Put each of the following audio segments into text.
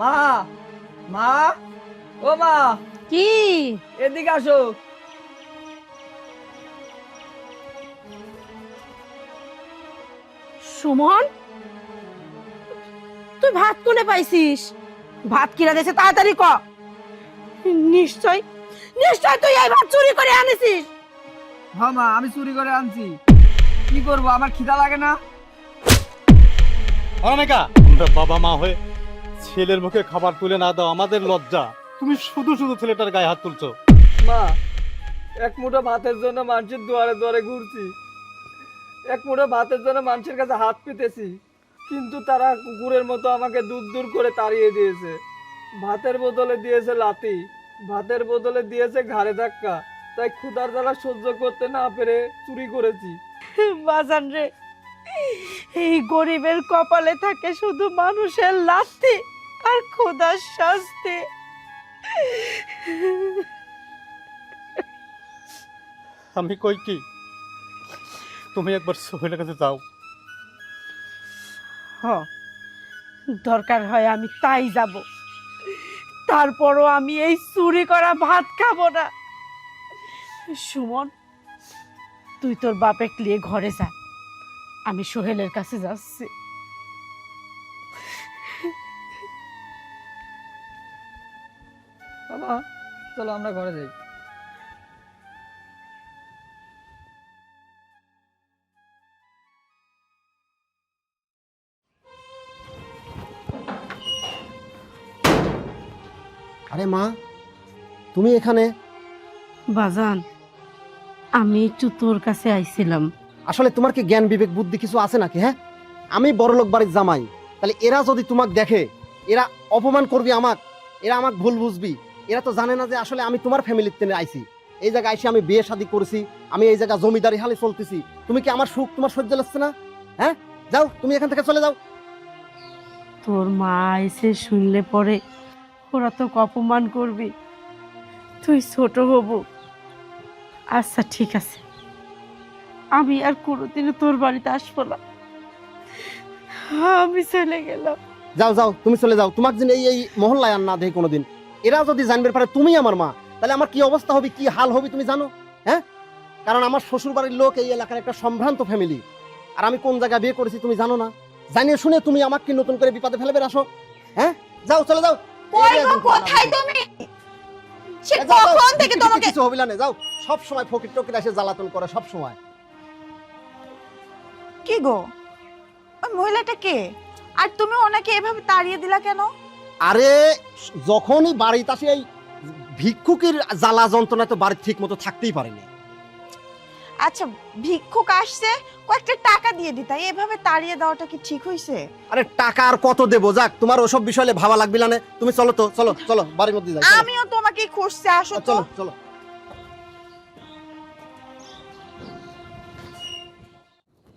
মা, মা, ও মা, কি এদিকে আসো। সুমন, তুই ভাত কোনে পাইছিস? ভাত কিরা দেছে তাড়াতাড়ি ক। নিশ্চয় নিশ্চয় তুই এই ভাত চুরি করে আনিছিস। হ্যাঁ মা, আমি চুরি করে আনছি। কি করবো, আমার খিদা লাগে না? অনামিকা, আমরা বাবা মা হয়ে ছেলের মুখে খাবার তুলে না দাও আমাদের লজ্জা। তুমি শুধু শুধু ছেলেটার গায়ে হাত তুলছো। মা, এক মুঠো ভাতের জন্য মানুষের দুয়ারে দুয়ারে ঘুরছি, এক মুঠো ভাতের জন্য মানুষের কাছে হাত পেতেছি, কিন্তু তারা কুকুরের মতো আমাকে দূর দূর করে তাড়িয়ে দিয়েছে। ভাতের বদলে দিয়েছে লাথি, ভাতের বদলে দিয়েছে ঘাড়ে ধাক্কা। তাই ক্ষুধার জ্বালা সহ্য করতে না পেরে চুরি করেছি। বাজান রে, এই গরিবের কপালে থাকে শুধু মানুষের লাথি আর খোদার শাস্তি। আমি কই কি, তুমি একবার সোহেলের কাছে যাও। হ, দরকার হয় আমি তাই যাব, তারপরও আমি এই চুরি করা ভাত খাবো না। সুমন, তুই তোর বাপে নিয়ে ঘরে যা, আমি সোহেলের কাছে যাচ্ছি। বাবা, চলো আমরা ঘরে যাই। আরে মা, তুমি এখানে? বাজান, আমি একটু তোর কাছে আইছিলাম। আসলে তোমার কি জ্ঞান বিবেক বুদ্ধি কিছু আছে নাকি? হ্যাঁ, আমি বড়লোক বাড়ির জামাই, তাহলে এরা যদি তোমাকে দেখে এরা অপমান করবি আমাক, এরা আমাকে ভুল বুঝবি। এরা তো জানে না যে আসলে আমি তোমার ফ্যামিলির টেনে আইছি। এই জায়গায় আইসি আমি বিয়ে শাদী করেছি, আমি এই জায়গা জমিদারি হালে চলতেছি। তুমি কি আমার সুখ তোমার সহ্য লাগছে না? হ্যাঁ, যাও তুমি এখান থেকে চলে যাও। তোর মা এসে শুনলে পরে ওরা তো অপমান করবি, তুই ছোট হবু। আচ্ছা ঠিক আছে, আমি আর কোনোদিনও তোর বাড়িতে আসবো না, আমি চলে গেলাম। যাও যাও তুমি চলে যাও, তোমাকে যেন এই মহল্লায় আর না দেখে কোনোদিন। এরা যদি জানবে পারে তুমি আমার মা, তাহলে আমার কি অবস্থা হবে, কি হাল হবে তুমি জানো? হ্যাঁ, কারণ আমার শ্বশুর বাড়ির লোক এই এলাকার একটা সম্ভ্রান্ত ফ্যামিলি, আর আমি কোন জায়গায় বিয়ে করেছি তুমি জানো না। জানিয়ে শুনে তুমি আমাকে কি নতুন করে বিপদে ফেলে বেরাসো? হ্যাঁ, যাও চলে যাও। কোথায় তুমি? সে যাও, যাও, কখন থেকে তোমাকে কিছু হবিলা না, যাও। সব সময় ফকির টকির এসে জ্বালাতন করে সব সময়। কি গো, ওই মহিলাটা কে? আর তুমি ওনাকে এভাবে তাড়িয়ে দিলা কেন? আরে যখনই বাড়িতে আসি এই ভিক্ষুকের জ্বালা যন্ত্রণা তো বাড়ির ঠিক মতো থাকতেই পারেনি। আচ্ছা, ভিক্ষুক আসছে, কয়েকটা টাকা দিয়ে দিতা, এভাবে তাড়িয়ে দেওয়াটা কি ঠিক হইছে? আরে টাকা আর কত দেবো, যাক তোমার ওসব বিষয়ে ভাবা লাগবে না। তুমি চলো তো, চলো চলো বাড়ির মধ্যে যাই। চলো। আমিও তোমাকে খুঁজতে, আসো তো। চলো চলো।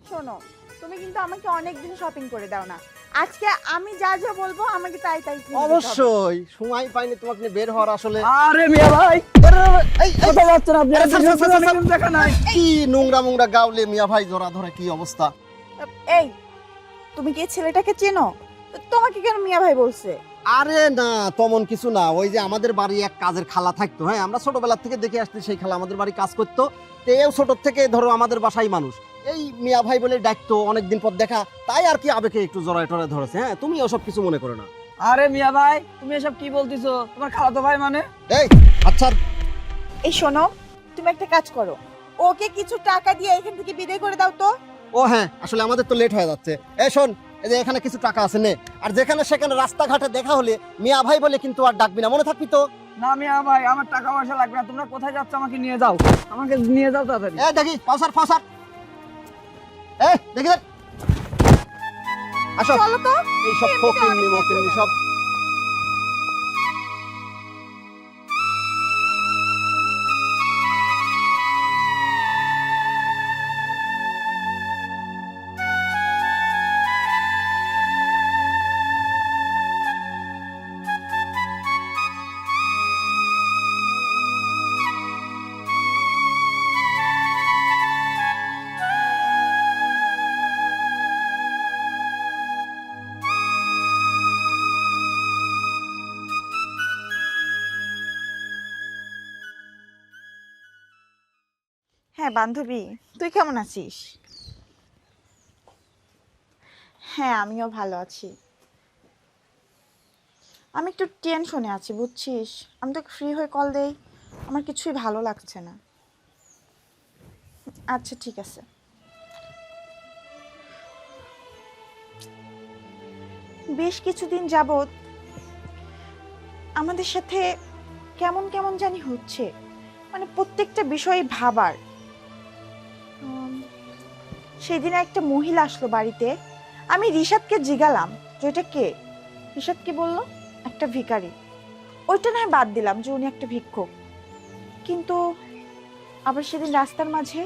শোনো, তুমি কিন্তু আমাকে অনেকদিন শপিং করে দাও না। আজকে আমি যা যা বলবো আমাকে তাই তাই কিনে দিতে হবে। অবশ্যই সময় পাইনি তোমাকে নিয়ে বের হওয়ার আসলে। আরে মিয়া ভাই, কোথায় যাচ্ছেন আপনি? আরে ছাড়, ছাড়, ছাড়, ছাড়। অনেকদিন দেখা নাই। কি নোংরা মোংরা গাউলে মিয়া ভাই, জোড়া ধরে কি অবস্থা। এই, তুমি কি এই ছেলেটাকে চেনো? তোমাকে কেন মিয়া ভাই বলছে? আরে না, তেমন কিছু না। ওই যে আমাদের বাড়ি এক কাজের খালা থাকতো, হ্যাঁ, আমরা ছোটবেলা থেকে দেখে আসছি। সেই খালা আমাদের বাড়ি কাজ করতো। তো এও ছোট থেকে ধরো আমাদের বাসায় মানুষ, এই মিয়া ভাই বলে ডাকতো। অনেকদিন পর দেখা, তাই আর কি আবেগে একটু জড়ায় টড়ায় ধরেছে। হ্যাঁ, তুমি ওসব কিছু মনে করো না। আরে মিয়া ভাই, তুমি এসব কি বলতিছো? তোমার খালাতো ভাই মানে? এই আচ্ছা, এই শোনো, তুমি একটা কাজ করো, ওকে কিছু টাকা দিয়ে এখান থেকে বিদায় করে দাও তো। ও হ্যাঁ, আসলে আমাদের তো লেট হয়ে যাচ্ছে। এই শোন, এই যে এখানে কিছু টাকা আছে নে, আর যেখানে সেখানে রাস্তাঘাটে দেখা হলে মিয়া ভাই বলে কিন্তু আর ডাকবি না, মনে থাকবি তো। না মিয়া ভাই, আমার টাকা পয়সা লাগবে না। তোমরা কোথায় যাচ্ছ আমাকে নিয়ে যাও, আমাকে নিয়ে যাও তাড়াতাড়ি। এই দেখি পাউসার ফাউসার, এই দেখি দেখ। আসো, চলো তো। এই সব ফকিন্নি মকিন্নি সব। হ্যাঁ বান্ধবী, তুই কেমন আছিস? হ্যাঁ আমিও ভালো আছি। আমি একটু টেনশনে আছি বুঝছিস। আমি তোকে ফ্রি হয়ে কল দেই, আমার কিছুই ভালো লাগছে না। আচ্ছা ঠিক আছে। বেশ কিছুদিন যাবত আমাদের সাথে কেমন কেমন জানি হচ্ছে, মানে প্রত্যেকটা বিষয়ে ভাবার। সেদিন একটা মহিলা আসলো বাড়িতে, আমি রিশাদকে জিগালাম যে ওইটা কে। রিশাদ কি বললো? একটা ভিখারি। ওইটা না হয় বাদ দিলাম যে উনি একটা ভিক্ষুক, কিন্তু আবার সেদিন রাস্তার মাঝে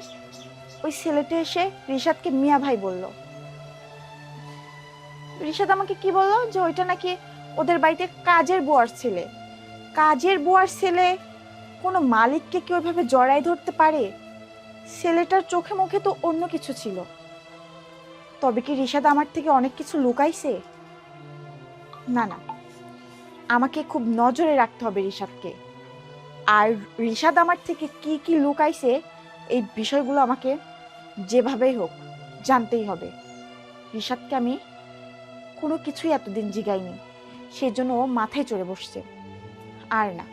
ওই ছেলেটা এসে রিশাদকে মিয়া ভাই বলল। রিশাদ আমাকে কি বললো যে ওইটা নাকি ওদের বাড়িতে কাজের বুয়ার ছেলে। কাজের বুয়ার ছেলে কোনো মালিককে কি ওইভাবে জড়াই ধরতে পারে? ছেলেটার চোখে মুখে তো অন্য কিছু ছিল। তবে কি রিশাদ আমার থেকে অনেক কিছু লুকাইছে? না না, আমাকে খুব নজরে রাখতে হবে রিশাদকে। আর রিশাদ আমার থেকে কি কি লুকাইছে এই বিষয়গুলো আমাকে যেভাবেই হোক জানতেই হবে। রিশাদকে আমি কোনো কিছুই এতদিন জিগাইনি, সেই জন্য ও মাথায় চড়ে বসছে। আর না,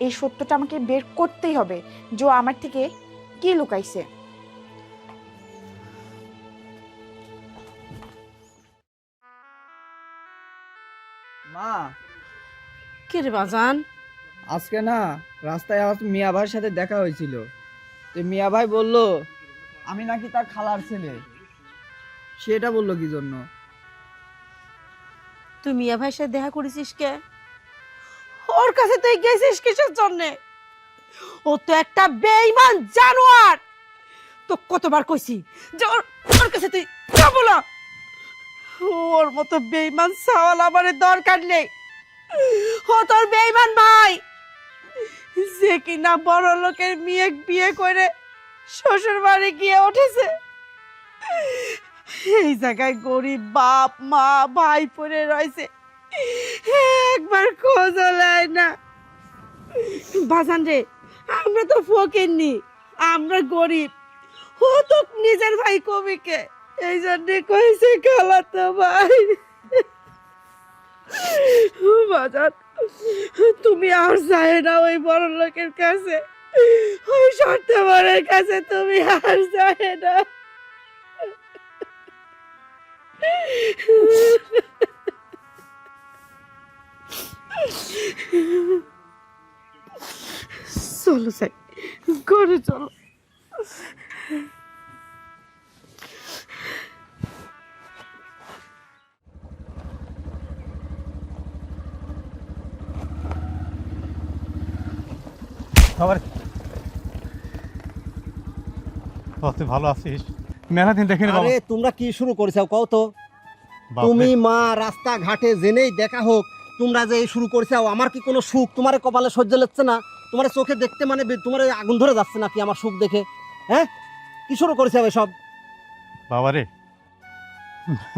এই সত্যটা আমাকে বের করতেই হবে যে ও আমার থেকে কি লুকাইছে। মা, কে রে বাজান? আজকে না রাস্তায় আমার মিয়া ভাইয়ের সাথে দেখা হয়েছিল। তো মিয়া ভাই বলল আমি নাকি তার খালার ছেলে। সেটা বললো কি জন্য? তুই মিয়া ভাইয়ের সাথে দেখা করেছিস কে? ওর কাছে তুই গেছিস কিসের জন্যে? ও তো একটা বেঈমান জানোয়ার। তো কতবার কইছি যে ওর কাছে তুই যাব না। ওর মতো বেঈমান সাওয়াল আমার দরকার নেই। ও তোর বেঈমান ভাই, যে কিনা বড় লোকের মেয়ে বিয়ে করে শ্বশুর বাড়ি গিয়ে উঠেছে। এই জায়গায় গরিব বাপ মা ভাই পড়ে রয়েছে, একবার খোঁজ নেয় না। বাজান রে, আমরা তো ফকিরনি, আমরা গরিব। ও তো নিজের ভাই কবিকে, এই জন্যে কইছে খালাতো ভাই। বাজান, তুমি আর যায় না ওই বড় লোকের কাছে, ওই স্বার্থপরের কাছে তুমি আর যায় না। চলো যাই, ঘরে চলো। আবার তুই ভালো আছিস? মেলা দিন দেখিনি বাবা। আরে তোমরা কি শুরু করেছো কও তো? বাপরে, তুমি মা রাস্তা ঘাটে জেনেই দেখা হোক, তোমরা যে এই শুরু করেছো, আমার কি কোনো সুখ তোমার কপালে সহ্য লাগছে না? তোমার চোখে দেখতে মানে তোমার আগুন ধরে যাচ্ছে নাকি আমার সুখ দেখে? হ্যাঁ, কি শুরু করেছো এসব? বাবারে,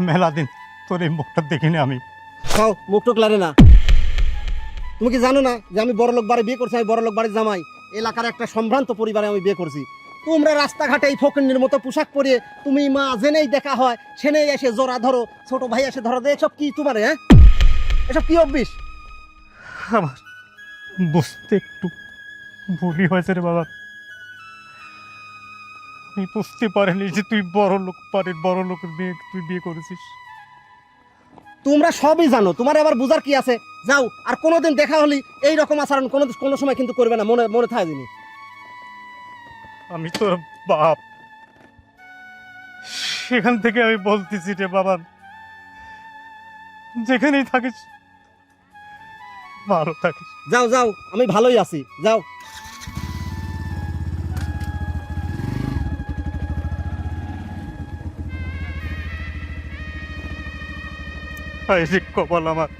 মেলা দিন তোর এই মুখটা দেখিনি আমি। খাও, মুখ টুক লারে না। তুমি কি জানো না যে আমি বড়লোক বাড়ি বিয়ে করছি? আমি বড়লোক বাড়ির জামাই, এলাকার একটা সম্ভ্রান্ত পরিবারে আমি বিয়ে করছি। তোমরা রাস্তাঘাটে এই ফকিন্নির মতো পোশাক পরিয়ে তুমি মা জেনেই দেখা হয় সেনেই এসে জোড়া ধরো, ছোট ভাই এসে ধরো দেয়, এসব কি তোমার? হ্যাঁ, এসব কি অভ্যিস? আমার বুঝতে একটু ভুলই হয়েছে রে বাবা। আমি বুঝতে পারিনি যে তুই বড় লোক বাড়ির বড় লোকের মেয়ে তুই বিয়ে করেছিস। তোমরা সবই জানো, তোমার আবার বুঝার কি আছে? যাও, আর কোনোদিন দেখা হলি এই রকম আচরণ কোনো সময় কিন্তু করবে না, মনে মনে থাকে জিনিস। আমি তোর বাপ, সেখান থেকে আমি বলতেছি রে বাবা, যেখানেই থাকিস ভালো থাকিস। যাও যাও, আমি ভালোই আছি, যাও। হায় রে কপাল আমার,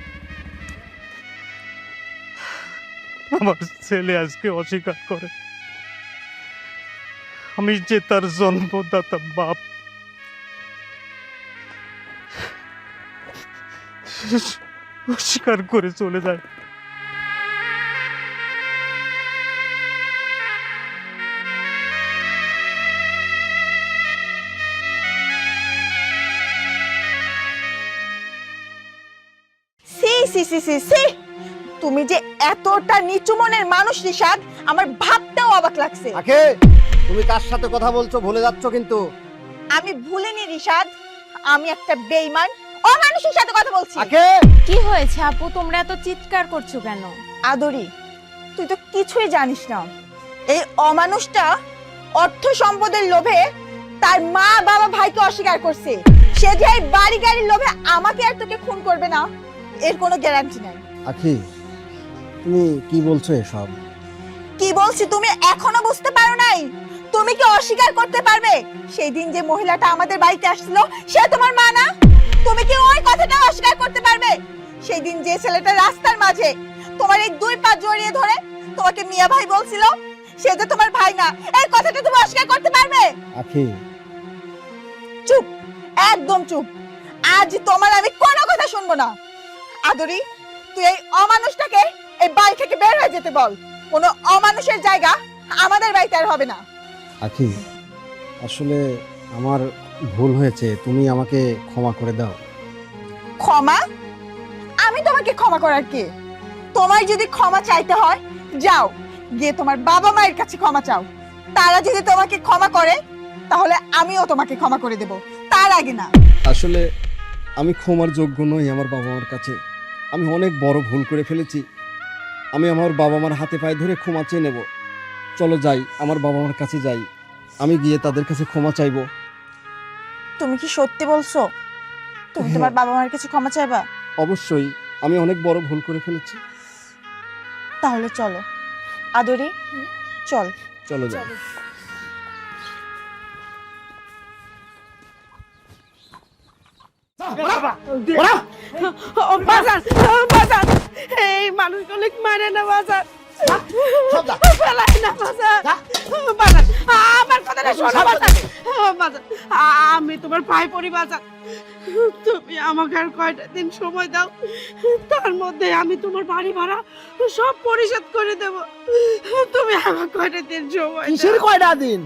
আমার ছেলে আজকে অস্বীকার করে আমি যে তার জন্মদাতা বাপ। অস্বীকার করে চলে যায়। সি সি সি সি, তুমি যে এতটা নিচু মনের মানুষ রিশাদ, আমার ভাবতেও অবাক লাগছে। আখে, তুমি কার সাথে কথা বলছো ভুলে যাচ্ছ কিন্তু। আমি ভুলিনি রিশাদ, আমি একটা বেঈমান অমানুষের সাথে কথা বলছি। আখে, কি হয়েছে আপু, তোমরা এত চিৎকার করছো কেন? আদরি, তুই তো কিছুই জানিস না। এই অমানুষটা অর্থ সম্পদের লোভে তার মা বাবা ভাইকে অস্বীকার করছে। সে যে এই বাড়ি গাড়ির লোভে আমাকে আর তোকে খুন করবে না, এর কোনো গ্যারান্টি নাই। আখি, তুমি কি বলছো এসব? কি বলছি তুমি এখনো বুঝতে পারো নাই? তুমি কি অস্বীকার করতে পারবে সেই দিন যে মহিলাটা আমাদের বাড়িতে আসছিল সে তোমার মা না? তুমি কি ওই কথাটা অস্বীকার করতে পারবে সেই দিন যে ছেলেটা রাস্তার মাঝে তোমার এই দুই পা জড়িয়ে ধরে তোমাকে মিয়া ভাই বলছিল সে যে তোমার ভাই না, এই কথাটা তুমি অস্বীকার করতে পারবে? আখি, চুপ, একদম চুপ। আজ তোমার আমি কোনো কথা শুনবো না। আদরি, তুই এই অমানুষটাকে এই বাড়ি থেকে বের হয়ে যেতে বল। কোনো অমানুষের জায়গা আমাদের বাড়িতে আর হবে না। আখি, আসলে আমার ভুল হয়েছে, তুমি আমাকে ক্ষমা করে দাও। ক্ষমা? আমি তোমাকে ক্ষমা করার কে? তোমার যদি ক্ষমা চাইতে হয় যাও গিয়ে তোমার বাবা মায়ের কাছে ক্ষমা চাও। তারা যদি তোমাকে ক্ষমা করে তাহলে আমিও তোমাকে ক্ষমা করে দেব, তার আগে না। আসলে আমি ক্ষমার যোগ্য নই আমার বাবা মার কাছে। আমি অনেক বড় ভুল করে ফেলেছি। আমি আমার বাবা মার হাতে পায়ে ধরে ক্ষমা চেয়ে নেব। চলো যাই, আমার বাবা মার কাছে যাই, আমি গিয়ে তাদের কাছে ক্ষমা চাইবো। তুমি কি সত্যি বলছো? তুমি তোমার বাবা মায়ের কাছে ক্ষমা চাইবা? অবশ্যই, আমি অনেক বড় ভুল করে ফেলেছি। তাহলে চলো আদরি, চল। চলো যাই। ও বাজার, বাজার, এই মানুষগুলো মারে না বাজার, ফেলাই না বাজার, বাজার, আমার কথাটা শোনো বাজার, বাজার, আমি তোমার ভাই পরি বাজার। তুমি আমাকে আর কয়টা দিন সময় দাও, তার মধ্যে আমি তোমার বাড়ি ভাড়া সব পরিশোধ করে দেব। তুমি আমার কয়টা দিন সময় দাও। কিসের কয়টা দিন?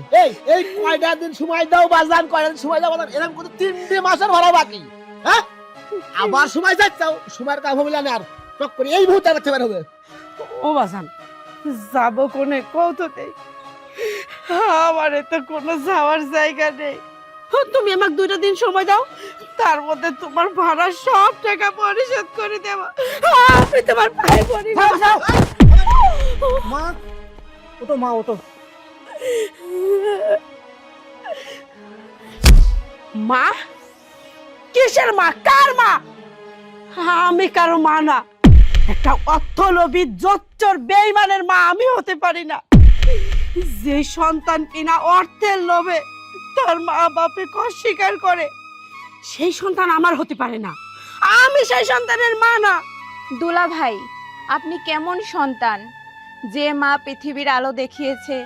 এই কয়টা দিন সময় দাও বাজান, কয়টা দিন সময় দাও বাজান, এরকম কিন্তু 3 মাসের ভাড়া বাকি। হ্যাঁ, আবার সময় যাচ্ছাও, সময়ের কাজ হবে না আর টক করে এই মুহূর্তে রাখতে পার হবে। ও বাজান, যাবো কোনে কৌততে, আমারে তো কোনো যাওয়ার জায়গা নেই। তুমি আমাকে 2টা দিন সময় দাও, তার মধ্যে তোমার ভাড়া সব টাকা পরিশোধ করে দেব। আমি তোমার ভাই পরি। মা ওটো, মা ওটো। মা? কিসের মা? কার মা? আমি কারো মা না। একটা অর্থলোভী জচ্চর বেঈমানের মা আমি হতে পারি না। যে সন্তান কিনা অর্থের লোভে তার মা বাপে অস্বীকার করে, সেই সন্তান আমার হতে পারে না। আমি সেই সন্তানের মা না। দুলা ভাই, আপনি কেমন সন্তান? যে মা পৃথিবীর আলো দেখিয়েছে,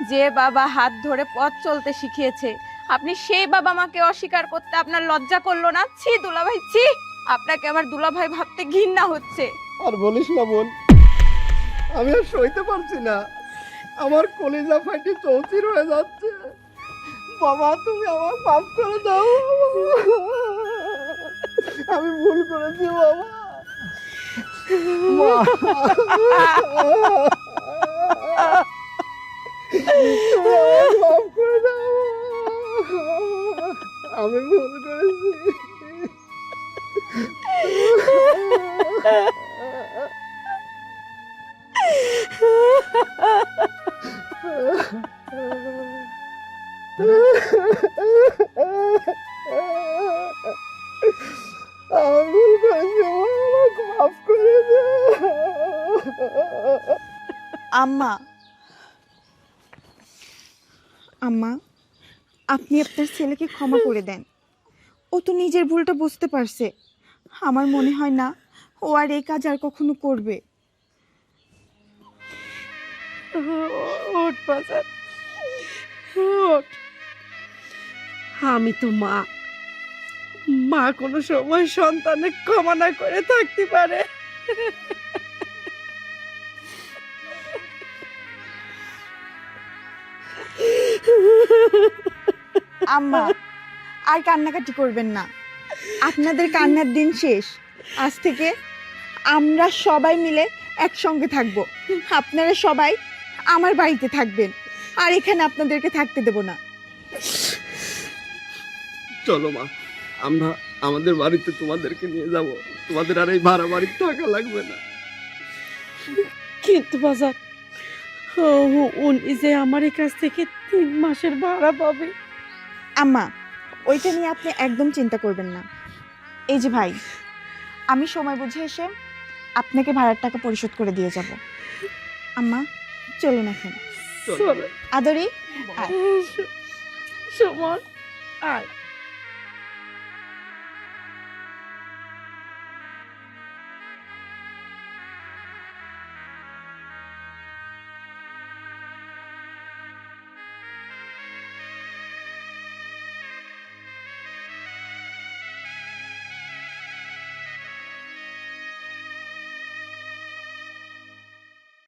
যে বাবা হাত ধরে পথ চলতে শিখিয়েছে, আপনি সেই বাবা মাকে অস্বীকার করতে আপনার লজ্জা করলো না? ছি দুলা ভাই, ছি! আপনাকে আমার দুলা ভাই ভাবতে ঘৃণা হচ্ছে। আর বলিস না বোন, আমি আর সইতে পারছি না, আমার কলিজা ফাটি চৌচির হয়ে যাচ্ছে। বাবা, তুমি আমার মাফ করে দাও, আমি ভুল করেছি বাবা। তুমি আমাকে মাফ করে দাও, আমি ভুল করেছি। আমি ভুল করেছি, আমাকে মাফ করে দাও। আম্মা, আম্মা, আপনি আপনার ছেলেকে ক্ষমা করে দেন। ও তো নিজের ভুলটা বুঝতে পারছে। আমার মনে হয় না ও আর এই কাজ আর কখনো করবে। ওঠ বাজার, ওঠ। আমি তো মা, মা কোনো সময় সন্তানের ক্ষমা না করে থাকতে পারে? আম্মা, আর কান্নাকাটি করবেন না। আপনাদের কান্নার দিন শেষ। আজ থেকে আমরা সবাই মিলে একসঙ্গে থাকবো। আপনারা সবাই আমার বাড়িতে থাকবেন, আর এখানে আপনাদেরকে থাকতে দেব না। চলো মা, আমরা আমাদের বাড়িতে তোমাদেরকে নিয়ে যাব, তোমাদের আর এই ভাড়া বাড়িতে থাকা লাগবে না। কিন্তু বাজার উনি যে আমার কাছ থেকে 3 মাসের ভাড়া পাবে। আম্মা, ওইটা নিয়ে আপনি একদম চিন্তা করবেন না। এই যে ভাই, আমি সময় বুঝে এসে আপনাকে ভাড়ার টাকা পরিশোধ করে দিয়ে যাব। আম্মা চলুন এখন। চলো আদরি, আয়। সুমন আয়।